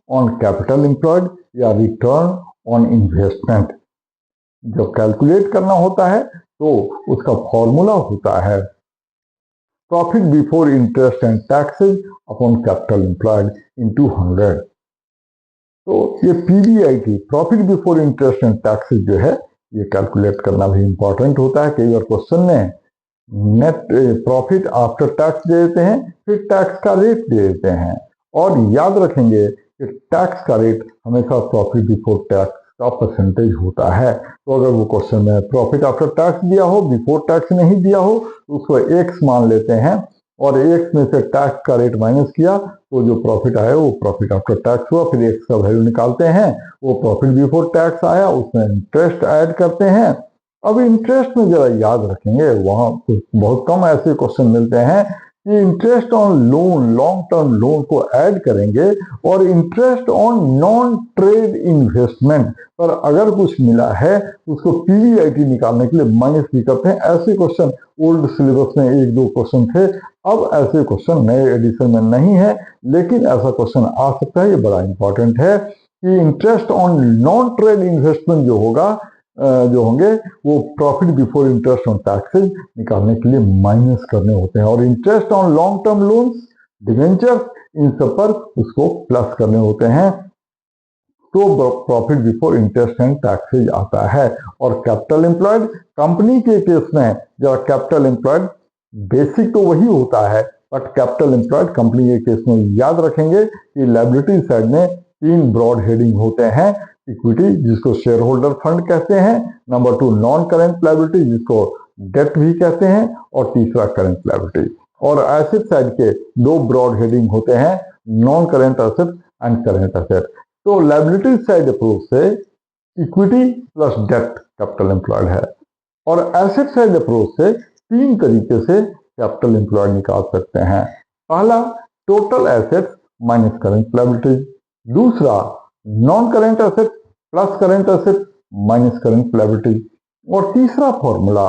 On capital employed या return on investment. जब calculate करना होता है तो उसका फॉर्मूला होता है profit before interest and taxes upon capital employed into 100। तो ये PBIT, profit before interest and taxes जो है, ये कैलकुलेट करना भी इंपॉर्टेंट होता है। कई बार क्वेश्चन में नेट प्रॉफिट आफ्टर टैक्स दे देते हैं, फिर टैक्स का रेट दे देते हैं, और याद रखेंगे कि टैक्स का रेट हमेशा प्रॉफिट बिफोर टैक्स का परसेंटेज होता है। तो अगर वो क्वेश्चन में प्रॉफिट आफ्टर टैक्स दिया हो, बिफोर टैक्स नहीं दिया हो, तो उसको एक्स मान लेते हैं और एक्स में से टैक्स का रेट माइनस किया तो जो प्रॉफिट आया वो प्रॉफिट आफ्टर टैक्स हुआ। फिर एक्स का वैल्यू निकालते हैं, वो प्रॉफिट बिफोर टैक्स आया, उसमें इंटरेस्ट ऐड करते हैं। अब इंटरेस्ट में जरा याद रखेंगे, वहां बहुत कम ऐसे क्वेश्चन मिलते हैं कि interest on loan, long term loan को ऐड करेंगे और interest on non trade investment पर अगर कुछ मिला है उसको पीवीआईटी निकालने के लिए माइनस भी करते हैं। ऐसे क्वेश्चन ओल्ड सिलेबस में 1-2 क्वेश्चन थे, अब ऐसे क्वेश्चन नए एडिशन में नहीं है, लेकिन ऐसा क्वेश्चन आ सकता है। ये बड़ा इंपॉर्टेंट है कि interest on non trade investment जो होगा, जो होंगे वो profit before interest on taxes निकालने के लिए माइनस करने होते हैं, और interest on long term loans, debentures, इन सब पर उसको प्लस करने होते हैं। तो profit before interest and taxes आता है। और कैपिटल एम्प्लॉयड, कंपनी के केस में जब कैपिटल एम्प्लॉयड बेसिक तो वही होता है, बट कैपिटल एम्प्लॉयड कंपनी के केस में याद रखेंगे कि लायबिलिटी साइड में 3 ब्रॉड हेडिंग होते हैं। इक्विटी, जिसको शेयर होल्डर फंड कहते हैं, नंबर 2 नॉन करेंट लायबिलिटी, जिसको डेट भी कहते हैं, और तीसरा करेंट लायबिलिटी। और एसेट साइड के 2 ब्रॉड हेडिंग होते हैं, non current asset and current asset. तो लायबिलिटी साइड अप्रोच से equity plus debt capital employed है, और एसेट साइड अप्रोच से 3 तरीके से कैपिटल एम्प्लॉयड निकाल सकते हैं। पहला, total assets minus current liability. दूसरा, non current asset plus current asset minus current liability. और तीसरा फॉर्मूला,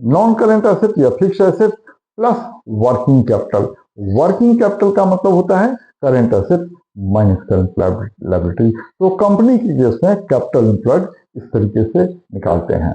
नॉन करेंट एसेट या fix asset plus working capital. Working capital का मतलब होता है current asset minus current liability. तो कंपनी के केस में कैपिटल एम्प्लॉयड इस तरीके से निकालते हैं।